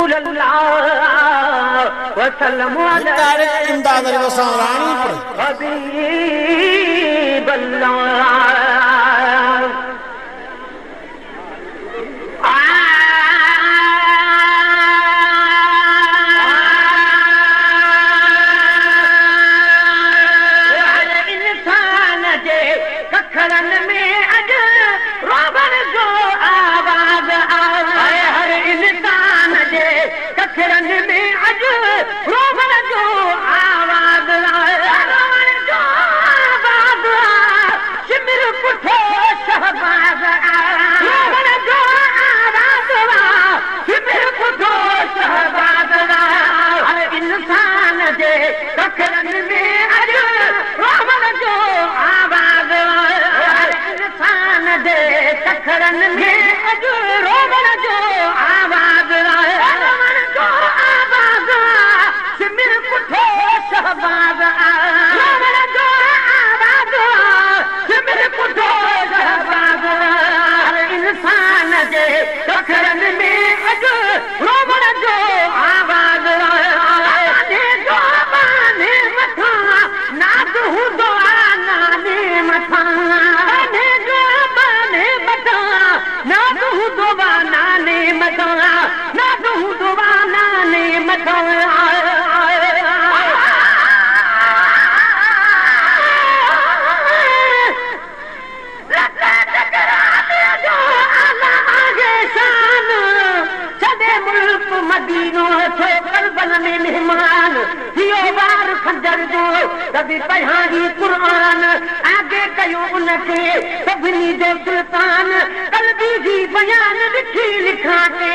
सल्लल्लाहु वसल्लम तारे इमदाद अली वसां रानीपुर हबीब अल्लाह इंसान जे कखरन में अज रोबन जो आवाज आए हर इंसान जे कखरन में अज रोबन जो आवाज आए रोबन जो आवाज सिमर पुठो शहबाज रोबन जो आवाज सिमर पुठो शहबाज हर इंसान जे कखरन में अज रोबन जो आवाज हर इंसान जे कखरन में अज रोबन जो आवाज रोबन जो आवाज सिमर पुठो शहबाज रोबन जो आवाज सिमर पुठो शहबाज हर इंसान जे कखरन में अज रोबन जो आवाज जो बाने मथा नाद हूंदो नाने मथा जो बाने मथा नाद हूंदो नाने मथा नाद हूंदो नाने मथा मदीनो छो कल्बन में मेहमान हियो वार खंजर जो कभी पढ़ाई कुरान आगे कयो उनके सभिनी जो सुल्तान कल्बी जी बयान लिखी लिखा के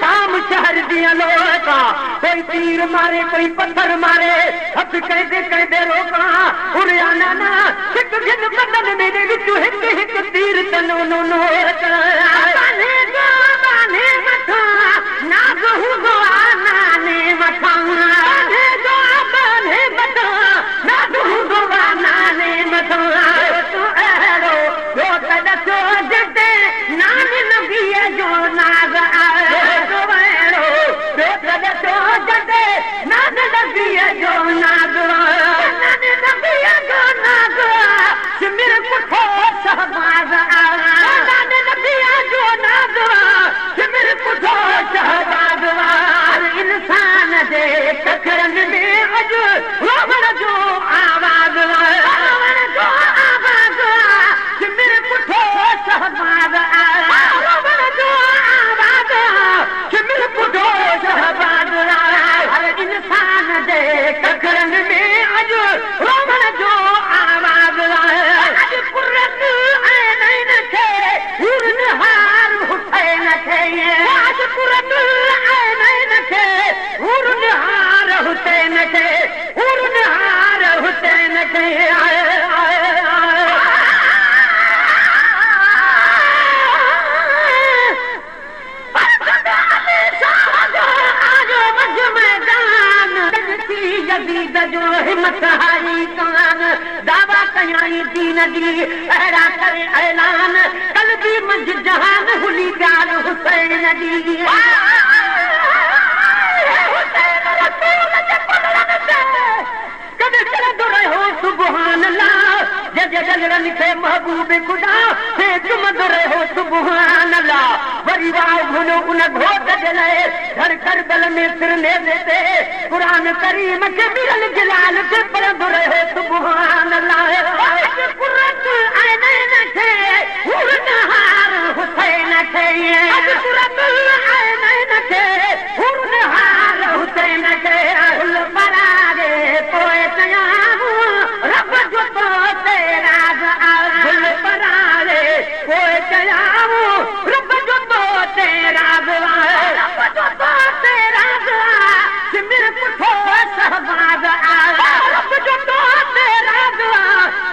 शाम शहर दिया लोका कोई तीर मारे कोई पत्थर मारे हथ कहते रोका उड़िया नाना हिक गिन बदन मेरे विचो हिक हिक तीर तनो नो नो बाने जो बाने मथा नाग हुंदो नाने मथा बाने जो बाने मथा नाग हुंदो नाने मथा तो अहरो जो तदसो जते नान नबी जो नाग सिमर पुठो शहबाज सिमर पुठो शहबाज इंसान जे कखरन में अज रोबन जो आवाज रोबन जो आवाज सिमर पुठो शहबाज रोबन जो आवाज सिमर पुठो शहबाज हर इंसान जे कखरन में अज रोबन जो आवाज अज कुर्रत ऐनैन खे हुरनहार हुसैन खे अज कुर्रत ऐनैन खे हुरनहार हुसैन खे हुरनहार हुसैन खे यजीद जो हिम्मत हाई कान दावा कयाई दीन दी अहरा करे ऐलान कल्बी मंझ जहान हुली प्यार हुसैन दी हुसैन रसूल जे पुलरन ते कदे चलंदो रहो सुभान अल्लाह जे जलरन खे महबूब खुदा से चुमंदो रहो सुभान अल्लाह वरी वाह भुनो उन घोट जले घर करबल में सिर ले देते कुरान करीम के मिरल जलाल से पढ़ंदो रहो सुभान अल्लाह कुर्रत ऐनैन खे हुरनहार हुसैन खे कुर्रत ऐनैन खे हुरनहार हुसैन खे फुल परागे पोए तयाम रब जो तो तेरा फुल परागे पोए तयाम रब जो तो तेरा रब जो तो तेरा सिमर पुठो शहबाज रब जो तो तेरा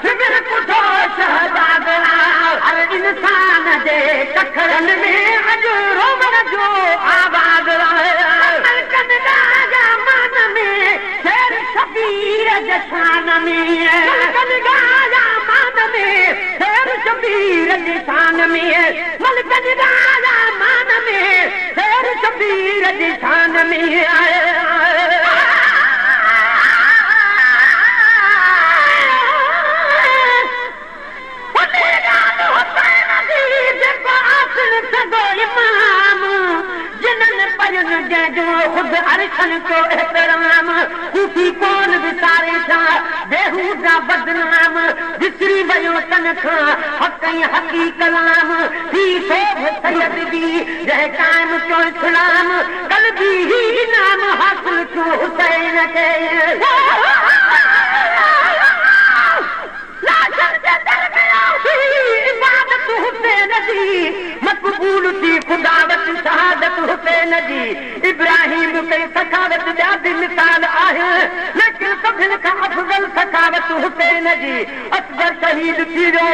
सिमर पुठो शहबाज हर इंसान जे कखरन में अज रोबन जो आवाज मन में जशान में मलकन गाया मान में शेर शबीर जशान में मलकन गाया मान में शेर शबीर जशान में खुद अरशन को एहतराम सूफी कौन विसारे था बेहूदा बदनाम विसरी वयो तन खां हक़ हक़ी कलाम ही शोभ सैयद दी जह कायम को इस्लाम कल्बी ही नाम हासिल को हुसैन के इबादत हुसैन जी मक़बूल थी खुदावत शहादत हुसैन जी इब्राहिम के सखावत ॾाढी मिसाल आहे लेकिन सभिनि खां अफ़ज़ल सखावत हुसैन जी अकबर शहीद थी वियो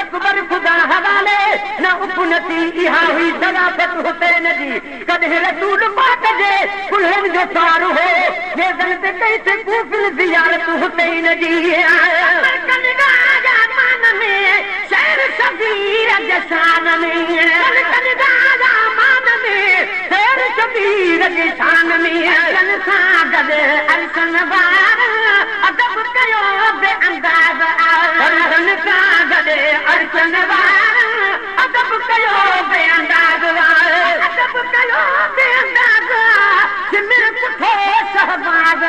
अकबर ख़ुदा हवाले न उपनती इहा हुई शराफ़त हुसैन जी कॾहिं रसूल पाक जे कुल्हनि जो सार हो वेज़न ते कई से कूफिल ज़ियारत हुसैन जी शेर शबीर जशान में मलकन गाया मान में शेर शबीर जशान में सां गॾु अरशन वार अदब कयो बे अंदाज़ अरशन सां गॾु अरशन वार अदब कयो बे अंदाज़ अदब कयो बे अंदाज़ सिमर पुठो शहबाज़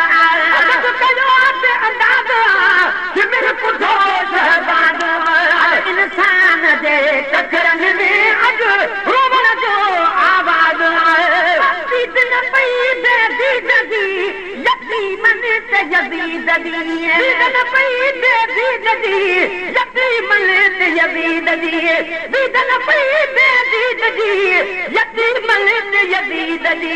अदब कयो बे अंदाज़ सिमर पुठो शहबाज़ इंसान जे कचरन में अॼु रोमण जो आवाज़ दीद न पई बेदीद जी यतीमन ते यज़ीद दी दीद न पई बेदीद जी यतीमन ते यज़ीद दी दीद न पई बेदीद जी यतीमन ते यज़ीद दी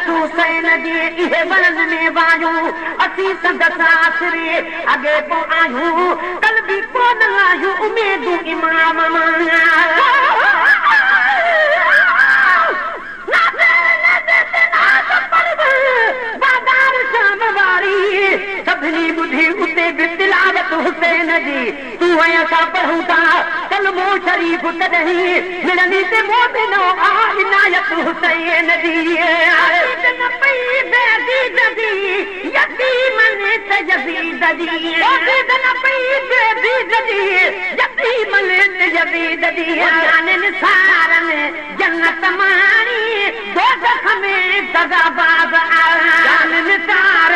हुसैन जी इहे वरन में वायूं असीं संदसि आसरे अॻे पोइ आहियूं कल बि कोन आहियूं उमेदूं इमाम सभिनी ॿुधी उते बि तिलावत हुसैन जी तूं ऐं असां पढ़ूं था कलमो शरीफ़ तॾहिं मिलंदी ते मोमिनो आ इनायत हुसैन जी न पई बेदीद जी यतीमन ते यज़ीद जी न पई बेदीद जी यतीमन ते यज़ीद जी जान सार में जन्नत माणी दोज़ख में दगाबाज जान सार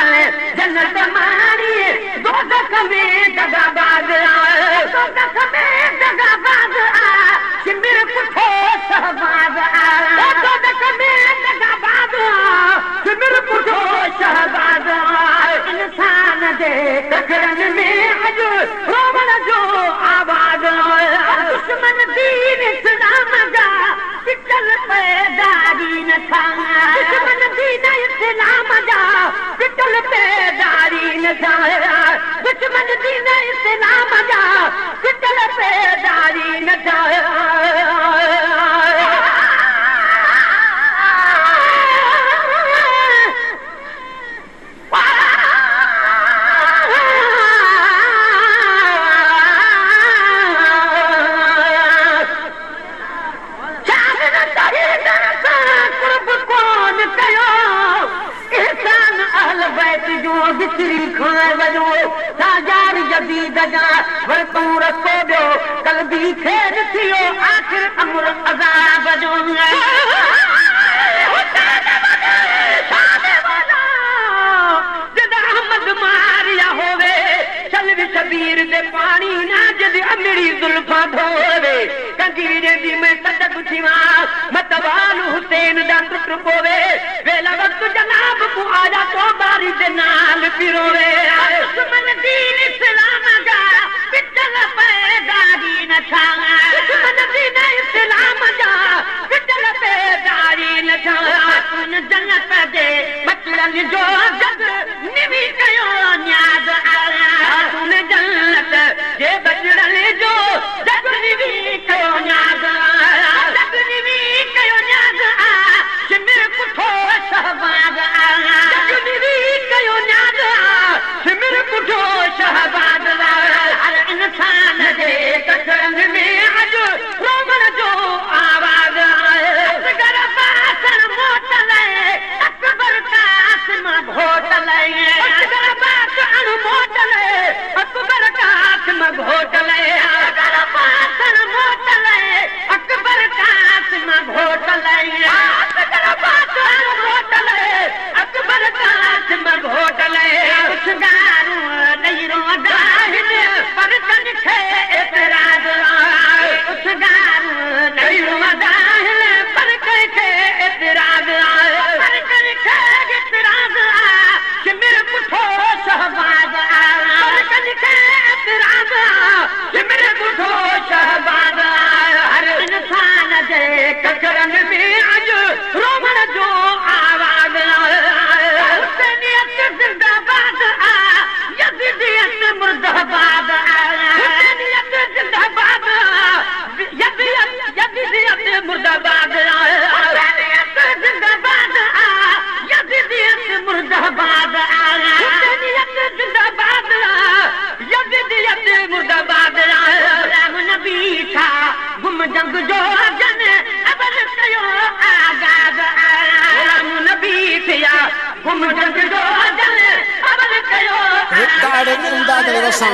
जन्नत माणी दोज़ख में दगाबाज दोज़ख में दगाबाज सिमर पुठो शहबाज दोज़ख में दगाबाज सिमर पुठो शहबाज इंसान जे कचरन में अॼु रोमण जो आवाज़ दुश्मन दीन इस्लाम जा पिटल पैदारी न था दुश्मन दीन इस्लाम जा पिटल पैदारी न था दुश्मन दीन इस्लाम जा पिटल पैदारी न था विसरी खां वञो साजार यज़ीद जा वरतूं रस्तो ॾियो कल्बी खेर थियो आख़िर अमर अज़ाब जो अहमद मारिया होवे चलवी शबीर दे पानी ना जद अमड़ी जुल्फा धोवे कंजीरे दी में सदक छिवा मतवाल हुसैन दा टुट पोवे वेला वक्त जनाब को आजा तो बारी दे नाल पिरोवे दुश्मन दीन इस्लाम जा पिटल पैदारी न था दुश्मन राज ये मेरे बुढ़ो शहबाज हर इंसान जे कचरन में आज रोमन जो आवाज हुसैनियत जिंदाबाद यजीदियत मुर्दाबाद हुसैनियत जिंदाबाद यजीदियत मुर्दाबाद हुसैनियत जिंदाबाद यजीदियत मुर्दाबाद हुसैनियत जिंदाबाद यजीदियत मुर्दाबाद राम नबी था गुम जंग जो जन अबल कयो आगाज राम नबी थिया गुम जंग जो जन अबल कयो हिकु ॾाढे इम्दाद जो सां